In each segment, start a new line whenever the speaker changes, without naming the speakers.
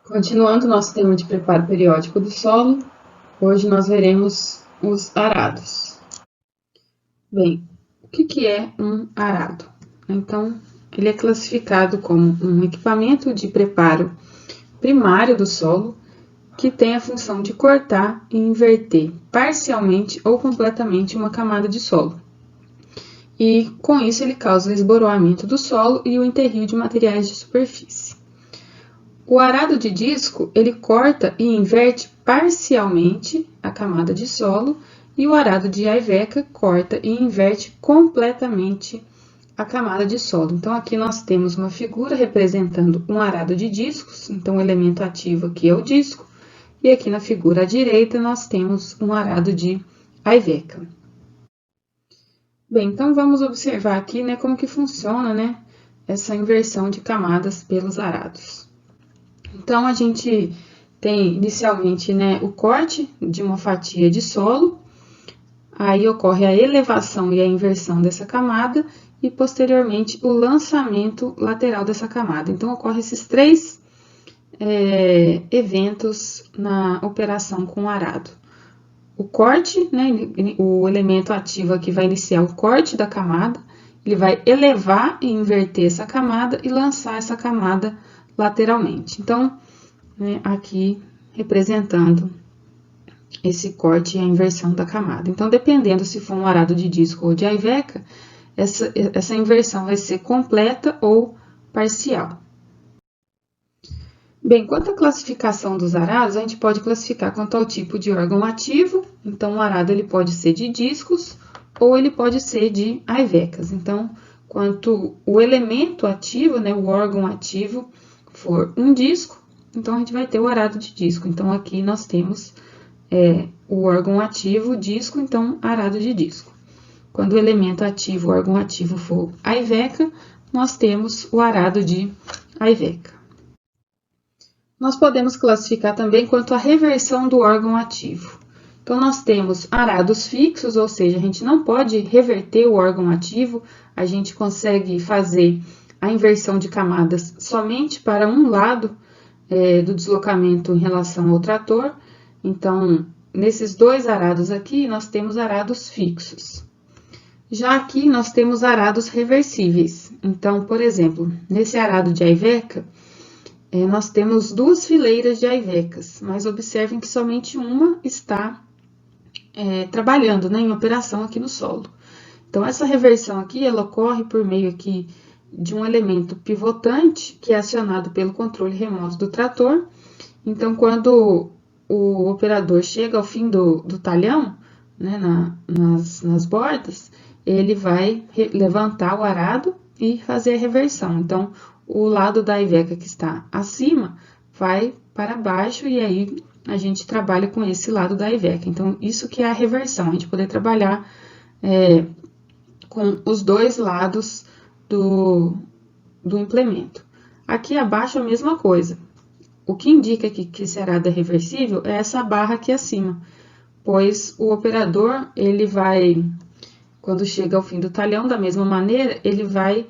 Continuando nosso tema de preparo periódico do solo, hoje nós veremos os arados. Bem, o que é um arado? Então, ele é classificado como um equipamento de preparo primário do solo que tem a função de cortar e inverter parcialmente ou completamente uma camada de solo. E com isso ele causa o esboroamento do solo e o enterrio de materiais de superfície. O arado de disco, ele corta e inverte parcialmente a camada de solo, e o arado de Aiveca corta e inverte completamente a camada de solo. Então, aqui nós temos uma figura representando um arado de discos, então o elemento ativo aqui é o disco, e aqui na figura à direita nós temos um arado de Aiveca. Bem, então vamos observar aqui, como que funciona, essa inversão de camadas pelos arados. Então, a gente tem inicialmente, o corte de uma fatia de solo, aí ocorre a elevação e a inversão dessa camada e, posteriormente, o lançamento lateral dessa camada. Então, ocorrem esses três eventos na operação com o arado. O corte, o elemento ativo aqui vai iniciar o corte da camada, ele vai elevar e inverter essa camada e lançar essa camada lateralmente. Então, aqui representando esse corte e a inversão da camada. Então, dependendo se for um arado de disco ou de Aiveca, essa inversão vai ser completa ou parcial. Bem, quanto à classificação dos arados, a gente pode classificar quanto ao tipo de órgão ativo. Então, o arado ele pode ser de discos ou ele pode ser de Aivecas. Então, quanto o elemento ativo, o órgão ativo, for um disco, então a gente vai ter o arado de disco. Então, aqui nós temos o órgão ativo, disco, então arado de disco. Quando o elemento ativo, o órgão ativo for Aiveca, nós temos o arado de Aiveca. Nós podemos classificar também quanto à reversão do órgão ativo. Então, nós temos arados fixos, ou seja, a gente não pode reverter o órgão ativo, a gente consegue fazer a inversão de camadas somente para um lado do deslocamento em relação ao trator. Então, nesses dois arados aqui, nós temos arados fixos. Já aqui, nós temos arados reversíveis. Então, por exemplo, nesse arado de Aiveca, nós temos duas fileiras de Aivecas, mas observem que somente uma está trabalhando, em operação aqui no solo. Então, essa reversão aqui, ela ocorre por meio aqui de um elemento pivotante, que é acionado pelo controle remoto do trator. Então, quando o operador chega ao fim do talhão, nas bordas, ele vai levantar o arado e fazer a reversão. Então, o lado da Aiveca que está acima vai para baixo e aí a gente trabalha com esse lado da Aiveca. Então, isso que é a reversão, a gente poder trabalhar com os dois lados do implemento. Aqui abaixo a mesma coisa. O que indica que esse arado é reversível é essa barra aqui acima, pois o operador, ele vai, quando chega ao fim do talhão, da mesma maneira, ele vai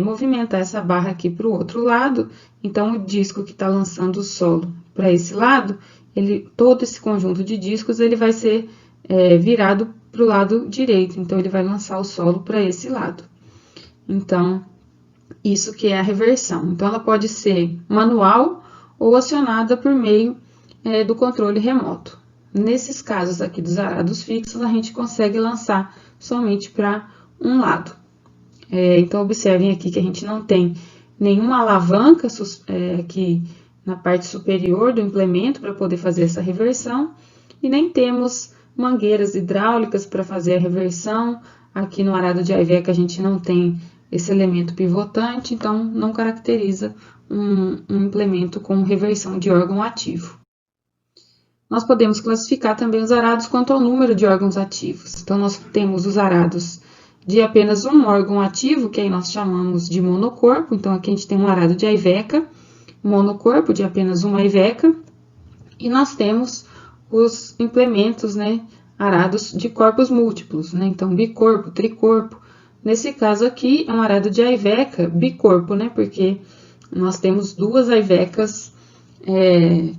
movimentar essa barra aqui para o outro lado. Então, o disco que está lançando o solo para esse lado, todo esse conjunto de discos, ele vai ser virado para o lado direito. Então, ele vai lançar o solo para esse lado. Então, isso que é a reversão. Então, ela pode ser manual ou acionada por meio do controle remoto. Nesses casos aqui dos arados fixos, a gente consegue lançar somente para um lado. Então, observem aqui que a gente não tem nenhuma alavanca aqui na parte superior do implemento para poder fazer essa reversão, e nem temos mangueiras hidráulicas para fazer a reversão. Aqui no arado de Aiveca a gente não tem esse elemento pivotante, então não caracteriza um implemento com reversão de órgão ativo. Nós podemos classificar também os arados quanto ao número de órgãos ativos. Então, nós temos os arados de apenas um órgão ativo, que aí nós chamamos de monocorpo. Então, aqui a gente tem um arado de Aiveca, monocorpo de apenas uma Aiveca, e nós temos os implementos, arados de corpos múltiplos, então bicorpo, tricorpo. Nesse caso aqui, é um arado de Aiveca bicorpo, porque nós temos duas Aivecas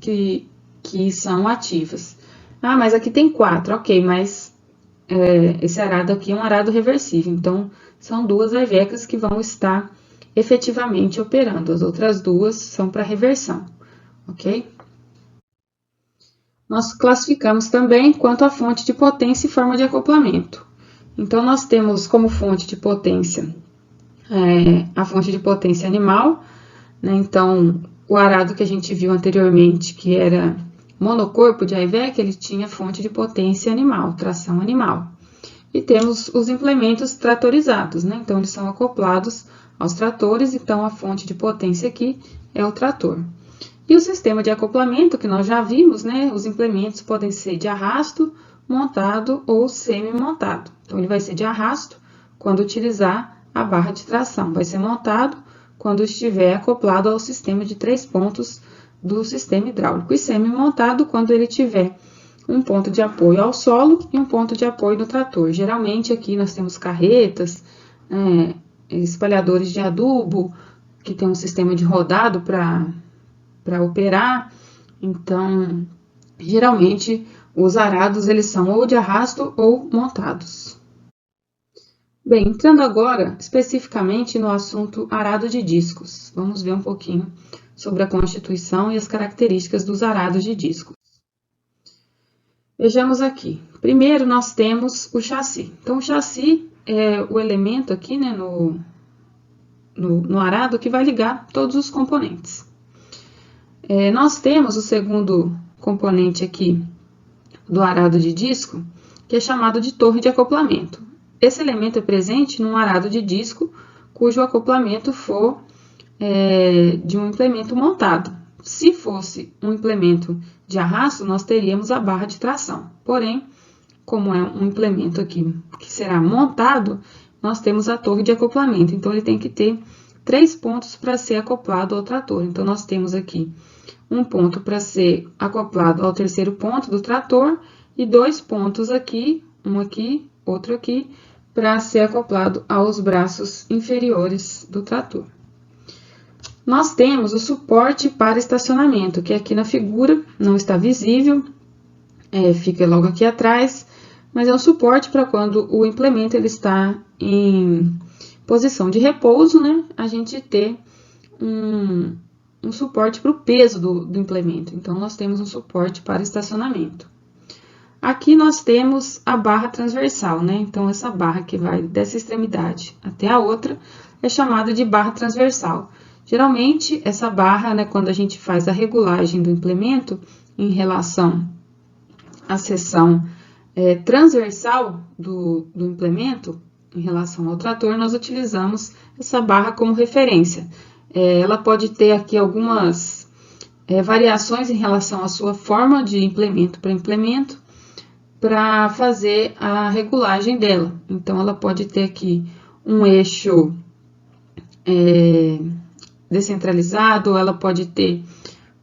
que são ativas. Ah, mas aqui tem 4, ok, mas esse arado aqui é um arado reversível, então são 2 aivecas que vão estar efetivamente operando, as outras 2 são para reversão, ok? Nós classificamos também quanto à fonte de potência e forma de acoplamento. Então, nós temos como fonte de potência a fonte de potência animal, né? Então, o arado que a gente viu anteriormente, que era monocorpo de Ayvec, ele tinha fonte de potência animal, tração animal. E temos os implementos tratorizados, né? Então, eles são acoplados aos tratores, então a fonte de potência aqui é o trator. E o sistema de acoplamento, que nós já vimos, né? Os implementos podem ser de arrasto, montado ou semi-montado. Então, ele vai ser de arrasto quando utilizar a barra de tração. Vai ser montado quando estiver acoplado ao sistema de 3 pontos do sistema hidráulico. E semi-montado quando ele tiver um ponto de apoio ao solo e um ponto de apoio no trator. Geralmente, aqui nós temos carretas, espalhadores de adubo, que tem um sistema de rodado para operar. Então, geralmente, os arados eles são ou de arrasto ou montados. Bem, entrando agora especificamente no assunto arado de discos, vamos ver um pouquinho sobre a constituição e as características dos arados de discos. Vejamos aqui. Primeiro, nós temos o chassi. Então, o chassi é o elemento aqui, né, no arado que vai ligar todos os componentes. Nós temos o segundo componente aqui do arado de disco, que é chamado de torre de acoplamento. Esse elemento é presente num arado de disco cujo acoplamento for de um implemento montado. Se fosse um implemento de arrasto, nós teríamos a barra de tração. Porém, como é um implemento aqui que será montado, nós temos a torre de acoplamento. Então, ele tem que ter 3 pontos para ser acoplado ao trator. Então, nós temos aqui um ponto para ser acoplado ao terceiro ponto do trator e 2 pontos aqui, um aqui, outro aqui, para ser acoplado aos braços inferiores do trator. Nós temos o suporte para estacionamento, que aqui na figura não está visível, fica logo aqui atrás, mas é um suporte para quando o implemento ele está em posição de repouso, né? A gente ter um suporte para o peso do implemento. Então, nós temos um suporte para estacionamento. Aqui nós temos a barra transversal, né? Então, essa barra que vai dessa extremidade até a outra é chamada de barra transversal. Geralmente, essa barra, né, quando a gente faz a regulagem do implemento em relação à seção transversal do implemento, em relação ao trator, nós utilizamos essa barra como referência. Ela pode ter aqui algumas variações em relação à sua forma de implemento para implemento, para fazer a regulagem dela. Então, ela pode ter aqui um eixo descentralizado, ela pode ter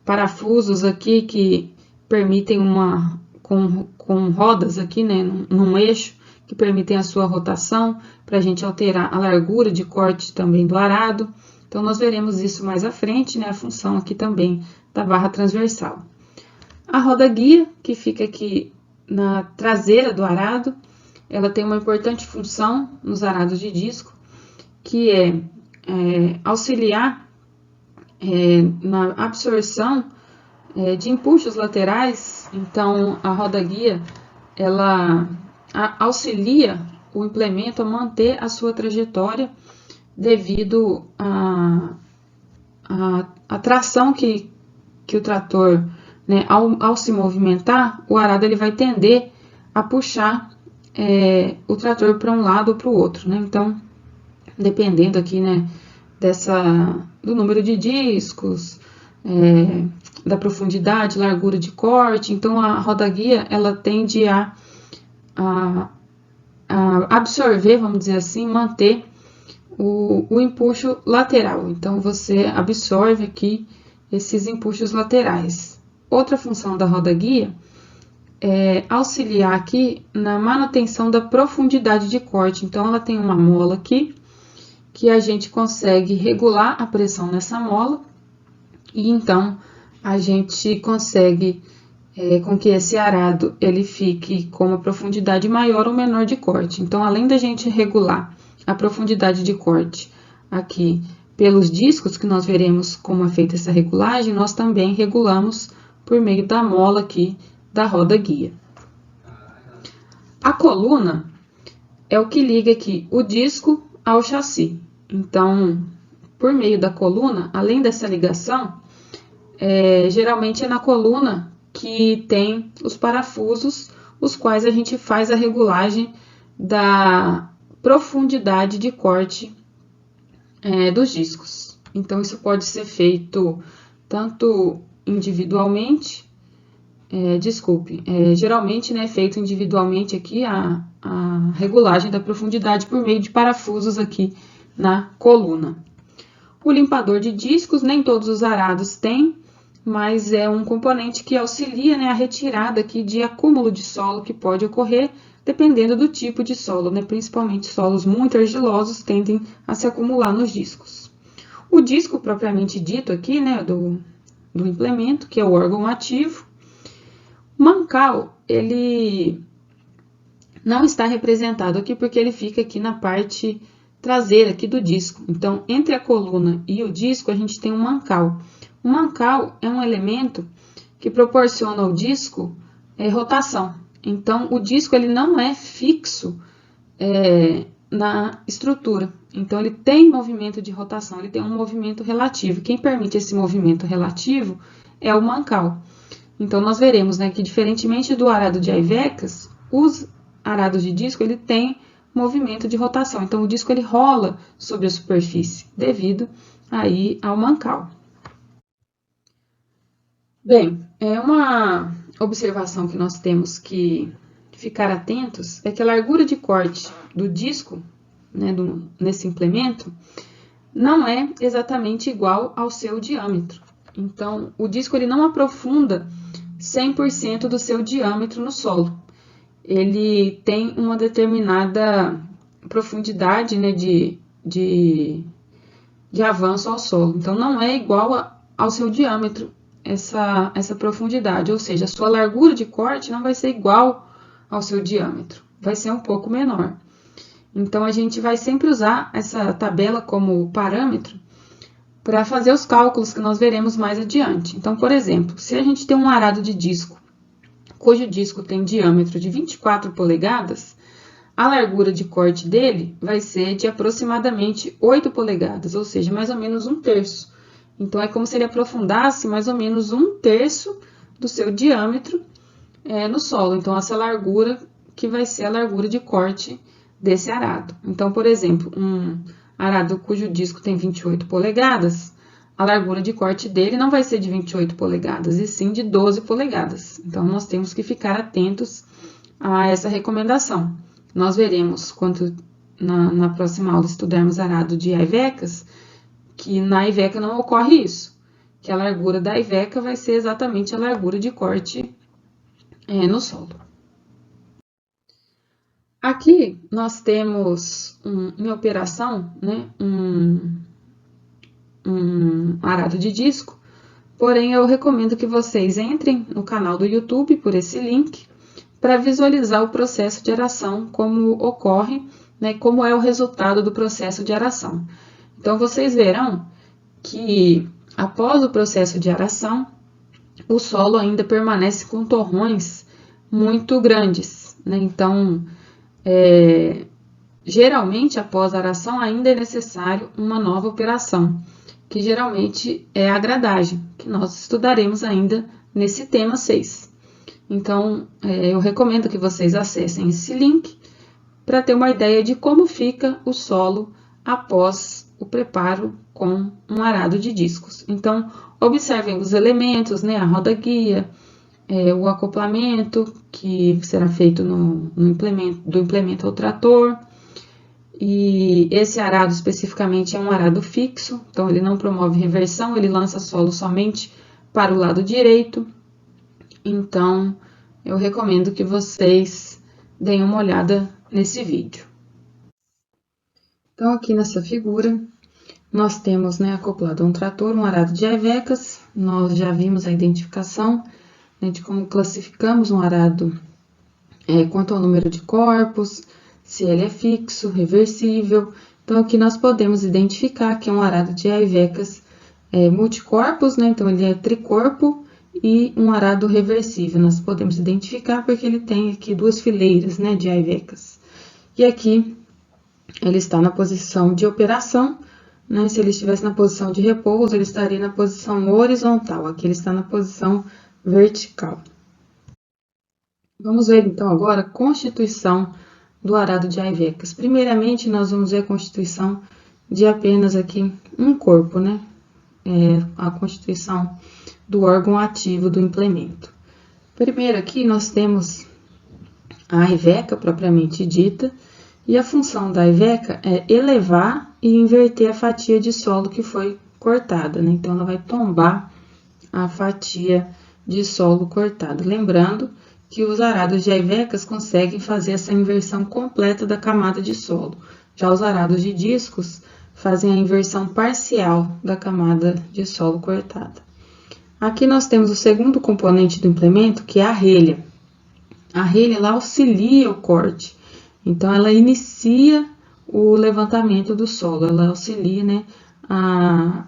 parafusos aqui que permitem com rodas aqui, né, num eixo, que permitem a sua rotação, para a gente alterar a largura de corte também do arado. Então, nós veremos isso mais à frente, né, a função aqui também da barra transversal. A roda guia, que fica aqui na traseira do arado, ela tem uma importante função nos arados de disco, que é auxiliar na absorção de empuxos laterais. Então, a roda guia, ela auxilia o implemento a manter a sua trajetória devido à tração que o trator, né, ao se movimentar, o arado ele vai tender a puxar o trator para um lado ou para o outro, né? Então, dependendo aqui, né, do número de discos, da profundidade, largura de corte, então a roda guia ela tende a absorver, vamos dizer assim, manter o empuxo lateral. Então, você absorve aqui esses empuxos laterais. Outra função da roda guia é auxiliar aqui na manutenção da profundidade de corte. Então, ela tem uma mola aqui, que a gente consegue regular a pressão nessa mola, e então a gente consegue com que esse arado ele fique com uma profundidade maior ou menor de corte. Então, além da gente regular a profundidade de corte aqui pelos discos, que nós veremos como é feita essa regulagem, nós também regulamos por meio da mola aqui da roda guia. A coluna é o que liga aqui o disco ao chassi. Então, por meio da coluna, além dessa ligação, geralmente é na coluna que tem os parafusos, os quais a gente faz a regulagem da profundidade de corte dos discos. Então, isso pode ser feito tanto individualmente, geralmente é feito individualmente aqui a regulagem da profundidade por meio de parafusos aqui na coluna. O limpador de discos, nem todos os arados têm, mas é um componente que auxilia a retirada aqui de acúmulo de solo que pode ocorrer dependendo do tipo de solo, principalmente solos muito argilosos tendem a se acumular nos discos. O disco propriamente dito aqui, do implemento, que é o órgão ativo, o mancal, ele não está representado aqui porque ele fica aqui na parte traseira aqui do disco. Então, entre a coluna e o disco, a gente tem um mancal. O mancal é um elemento que proporciona ao disco rotação. Então, o disco ele não é fixo na estrutura. Então, ele tem movimento de rotação, ele tem um movimento relativo. Quem permite esse movimento relativo é o mancal. Então, nós veremos que, diferentemente do arado de Ayvekas, os arados de disco ele tem movimento de rotação. Então, o disco ele rola sobre a superfície, devido aí ao mancal. Bem, uma observação que nós temos que ficar atentos é que a largura de corte do disco, nesse implemento, não é exatamente igual ao seu diâmetro. Então, o disco ele não aprofunda 100% do seu diâmetro no solo. Ele tem uma determinada profundidade de avanço ao solo. Então, não é igual ao seu diâmetro essa profundidade, ou seja, a sua largura de corte não vai ser igual ao seu diâmetro, vai ser um pouco menor. Então, a gente vai sempre usar essa tabela como parâmetro para fazer os cálculos que nós veremos mais adiante. Então, por exemplo, se a gente tem um arado de disco, cujo disco tem diâmetro de 24 polegadas, a largura de corte dele vai ser de aproximadamente 8 polegadas, ou seja, mais ou menos 1/3. Então, é como se ele aprofundasse mais ou menos 1/3 do seu diâmetro no solo. Então, essa largura que vai ser a largura de corte desse arado. Então, por exemplo, um arado cujo disco tem 28 polegadas, a largura de corte dele não vai ser de 28 polegadas, e sim de 12 polegadas. Então, nós temos que ficar atentos a essa recomendação. Nós veremos, quando na próxima aula estudarmos arado de Ayvekas, que na Ayveka não ocorre isso, que a largura da Ayveka vai ser exatamente a largura de corte no solo. Aqui nós temos em operação um arado de disco, porém eu recomendo que vocês entrem no canal do YouTube por esse link para visualizar o processo de aração, como ocorre, como é o resultado do processo de aração. Então, vocês verão que após o processo de aração, o solo ainda permanece com torrões muito grandes. Então, geralmente, após a aração, ainda é necessário uma nova operação, que geralmente é a gradagem, que nós estudaremos ainda nesse tema 6. Então, eu recomendo que vocês acessem esse link para ter uma ideia de como fica o solo após o preparo com um arado de discos. Então, observem os elementos, a roda guia, o acoplamento que será feito do implemento ao trator. E esse arado especificamente é um arado fixo, então ele não promove reversão, ele lança solo somente para o lado direito. Então, eu recomendo que vocês deem uma olhada nesse vídeo. Então, aqui nessa figura, nós temos acoplado a um trator, um arado de Ayvekas, nós já vimos a identificação, né, de como classificamos um arado quanto ao número de corpos, se ele é fixo, reversível. Então, aqui nós podemos identificar que é um arado de aivecas multicorpos, né? Então, ele é tricorpo e um arado reversível. Nós podemos identificar porque ele tem aqui duas fileiras, né, de aivecas. E aqui ele está na posição de operação, né? Se ele estivesse na posição de repouso, ele estaria na posição horizontal. Aqui ele está na posição vertical. Vamos ver então agora a constituição do arado de aivecas. Primeiramente, nós vamos ver a constituição de apenas aqui um corpo, né? A constituição do órgão ativo do implemento. Primeiro aqui nós temos a aiveca propriamente dita, e a função da aiveca é elevar e inverter a fatia de solo que foi cortada, né? Então, ela vai tombar a fatia de solo cortada. Lembrando que os arados de aivecas conseguem fazer essa inversão completa da camada de solo. Já os arados de discos fazem a inversão parcial da camada de solo cortada. Aqui nós temos o segundo componente do implemento, que é a relha. A relha ela auxilia o corte, então ela inicia o levantamento do solo, ela auxilia, né, a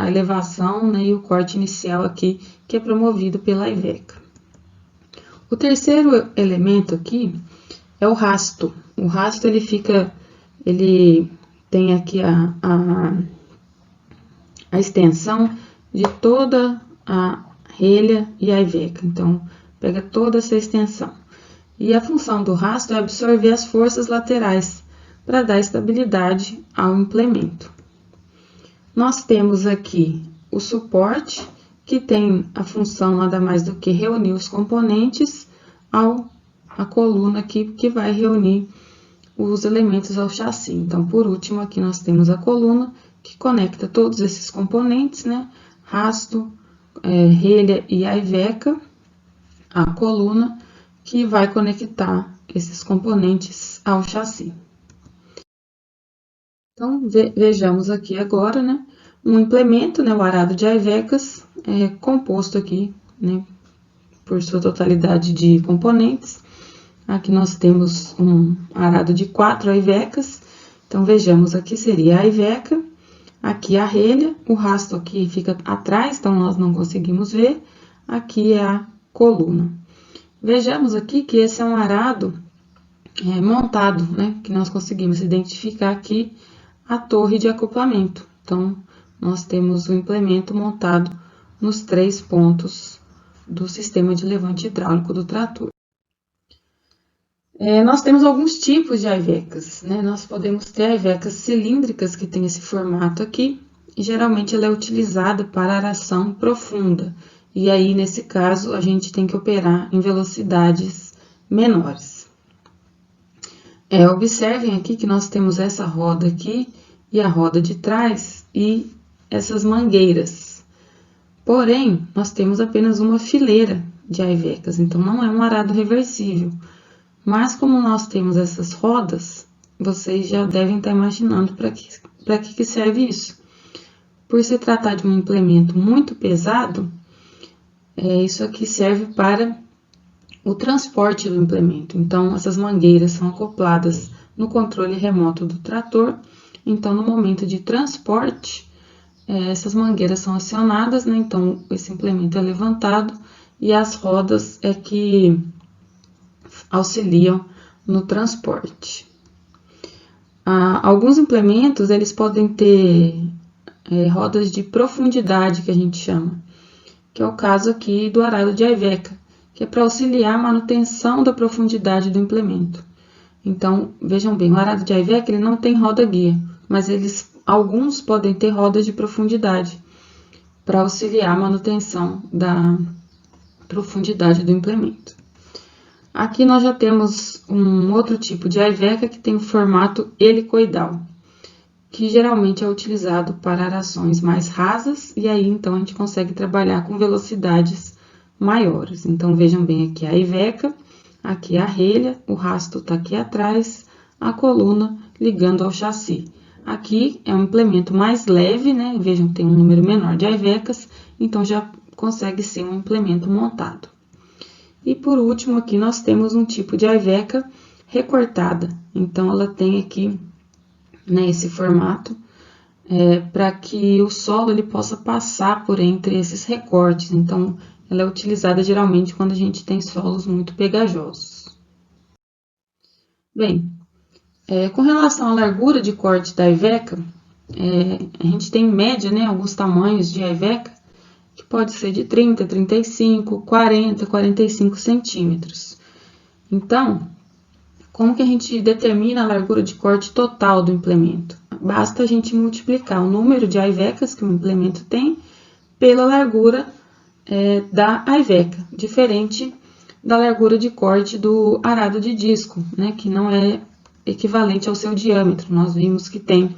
elevação, né, e o corte inicial aqui, que é promovido pela aiveca. O terceiro elemento aqui é o rasto. O rasto ele tem aqui a extensão de toda a relha e a aiveca. Então, pega toda essa extensão. E a função do rasto é absorver as forças laterais para dar estabilidade ao implemento. Nós temos aqui o suporte, que tem a função nada mais do que reunir os componentes à coluna aqui, que vai reunir os elementos ao chassi. Então, por último, aqui nós temos a coluna, que conecta todos esses componentes, né? Rasto, relha e aiveca, a coluna, que vai conectar esses componentes ao chassi. Então, vejamos aqui agora, né? Um implemento, né, o arado de aivecas, composto aqui, né, por sua totalidade de componentes. Aqui nós temos um arado de 4 aivecas. Então, vejamos, aqui seria a aiveca, aqui a relha, o rasto aqui fica atrás, então nós não conseguimos ver. Aqui é a coluna. Vejamos aqui que esse é um arado montado, né, que nós conseguimos identificar aqui a torre de acoplamento. Então, nós temos o implemento montado nos 3 pontos do sistema de levante hidráulico do trator. Nós temos alguns tipos de aivecas, né? Nós podemos ter aivecas cilíndricas, que tem esse formato aqui, e geralmente ela é utilizada para aração profunda. E aí, nesse caso, a gente tem que operar em velocidades menores. Observem aqui que nós temos essa roda aqui e a roda de trás e essas mangueiras. Porém, nós temos apenas uma fileira de aivecas, então não é um arado reversível. Mas como nós temos essas rodas, vocês já devem estar imaginando para que serve isso. Por se tratar de um implemento muito pesado, isso aqui serve para o transporte do implemento. Então, essas mangueiras são acopladas no controle remoto do trator. Então, no momento de transporte, essas mangueiras são acionadas, né? Então, esse implemento é levantado e as rodas é que auxiliam no transporte. Alguns implementos, eles podem ter rodas de profundidade, que a gente chama, que é o caso aqui do arado de aiveca, que é para auxiliar a manutenção da profundidade do implemento. Então, vejam bem, o arado de aiveca ele não tem roda guia, mas alguns podem ter rodas de profundidade para auxiliar a manutenção da profundidade do implemento. Aqui nós já temos um outro tipo de aiveca que tem o formato helicoidal, que geralmente é utilizado para arações mais rasas, e aí então a gente consegue trabalhar com velocidades maiores. Então, vejam bem, aqui a aiveca, aqui a relha, o rasto está aqui atrás, a coluna ligando ao chassi. Aqui é um implemento mais leve, né? Vejam, tem um número menor de aivecas, então já consegue ser um implemento montado. E por último, aqui nós temos um tipo de aiveca recortada. Então, ela tem aqui, né, esse formato, para que o solo ele possa passar por entre esses recortes. Então, ela é utilizada geralmente quando a gente tem solos muito pegajosos. Bem, com relação à largura de corte da aiveca, a gente tem em média, né, alguns tamanhos de aiveca, que pode ser de 30, 35, 40, 45 centímetros. Então, como que a gente determina a largura de corte total do implemento? Basta a gente multiplicar o número de aivecas que o implemento tem pela largura da aiveca, diferente da largura de corte do arado de disco, né, que não é equivalente ao seu diâmetro. Nós vimos que tem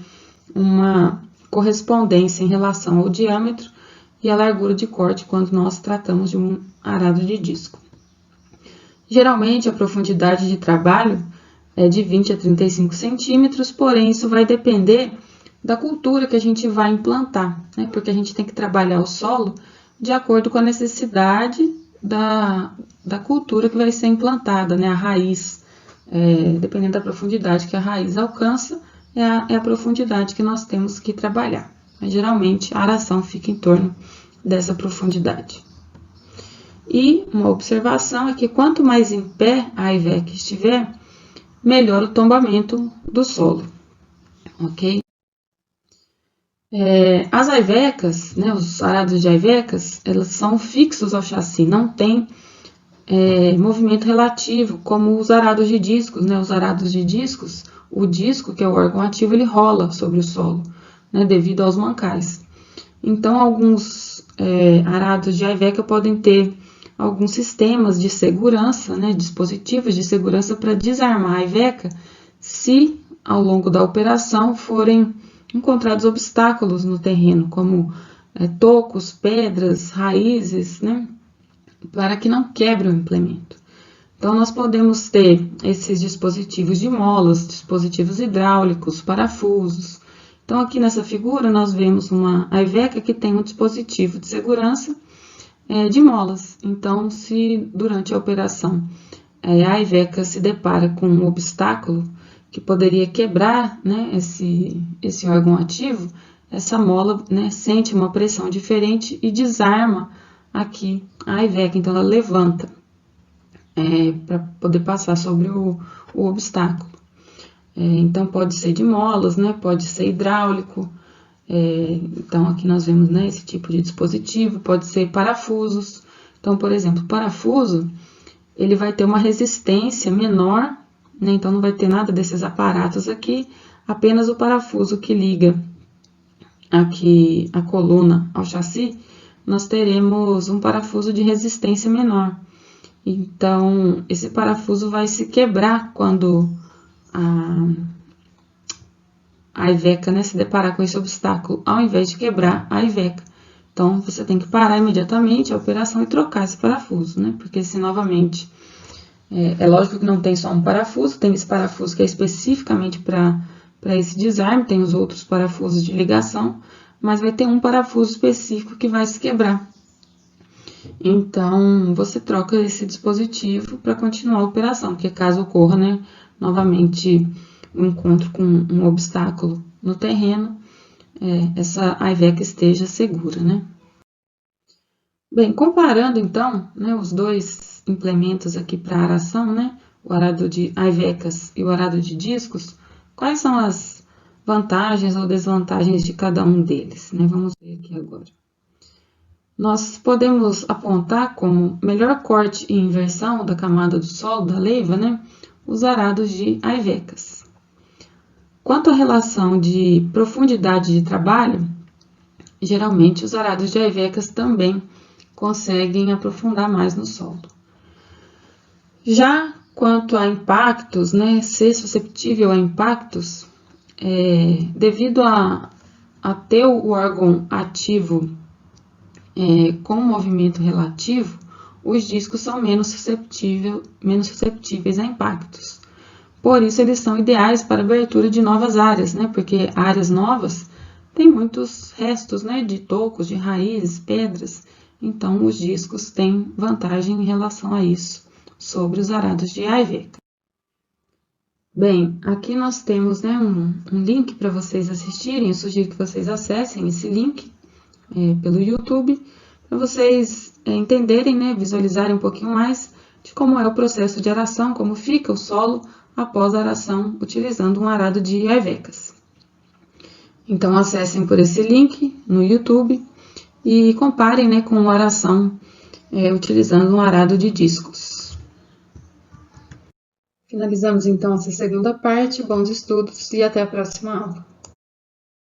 uma correspondência em relação ao diâmetro e a largura de corte quando nós tratamos de um arado de disco. Geralmente, a profundidade de trabalho é de 20 a 35 centímetros, porém, isso vai depender da cultura que a gente vai implantar, né? Porque a gente tem que trabalhar o solo de acordo com a necessidade da cultura que vai ser implantada, né? A raiz, dependendo da profundidade que a raiz alcança, é a profundidade que nós temos que trabalhar. Mas, geralmente, a aração fica em torno dessa profundidade. E uma observação é que quanto mais em pé a aiveca estiver, melhor o tombamento do solo, ok? As aivecas, né, os arados de aivecas, elas são fixos ao chassi, não tem movimento relativo, como os arados de discos, né? Os arados de discos, o disco, que é o órgão ativo, ele rola sobre o solo, né, devido aos mancais. Então, alguns arados de aiveca podem ter alguns sistemas de segurança, né, dispositivos de segurança para desarmar a aiveca se, ao longo da operação, forem encontrados obstáculos no terreno, como tocos, pedras, raízes, né, para que não quebre o implemento. Então, nós podemos ter esses dispositivos de molas, dispositivos hidráulicos, parafusos. Então, aqui nessa figura, nós vemos uma aiveca que tem um dispositivo de segurança de molas. Então, se durante a operação a aiveca se depara com um obstáculo que poderia quebrar, né, esse órgão ativo, essa mola, né, sente uma pressão diferente e desarma aqui a aiveca. Então, ela levanta para poder passar sobre o obstáculo. Então, pode ser de molas, né, pode ser hidráulico. Então, aqui nós vemos, né, esse tipo de dispositivo, pode ser parafusos. Então, por exemplo, o parafuso, ele vai ter uma resistência menor, né, então não vai ter nada desses aparatos aqui, apenas o parafuso que liga aqui a coluna ao chassi, nós teremos um parafuso de resistência menor. Então, esse parafuso vai se quebrar quando a aiveca, né, se deparar com esse obstáculo, ao invés de quebrar a aiveca. Então, você tem que parar imediatamente a operação e trocar esse parafuso, né? Porque se novamente, é lógico que não tem só um parafuso, tem esse parafuso que é especificamente para esse desarme, tem os outros parafusos de ligação, mas vai ter um parafuso específico que vai se quebrar. Então, você troca esse dispositivo para continuar a operação, porque caso ocorra, né, novamente um encontro com um obstáculo no terreno, essa aiveca esteja segura, né? Bem, comparando então, né, os dois implementos aqui para aração, né, o arado de aivecas e o arado de discos, quais são as vantagens ou desvantagens de cada um deles, né? Vamos ver aqui agora. Nós podemos apontar como melhor corte e inversão da camada do solo da leiva, né, os arados de aivecas. Quanto à relação de profundidade de trabalho, geralmente os arados de aivecas também conseguem aprofundar mais no solo. Já quanto a impactos, né, ser susceptível a impactos, devido a ter o órgão ativo com movimento relativo, os discos são menos susceptíveis a impactos. Por isso, eles são ideais para a abertura de novas áreas, né? Porque áreas novas têm muitos restos, né, de tocos, de raízes, pedras. então os discos têm vantagem em relação a isso, sobre os arados de Iveca. Bem, aqui nós temos, né, um link para vocês assistirem. Eu sugiro que vocês acessem esse link pelo YouTube, para vocês entenderem, né, visualizarem um pouquinho mais de como é o processo de aração, como fica o solo após a aração utilizando um arado de Ivecas. Então, acessem por esse link no YouTube e comparem, né, com a aração utilizando um arado de discos. Finalizamos então essa segunda parte. Bons estudos e até a próxima aula.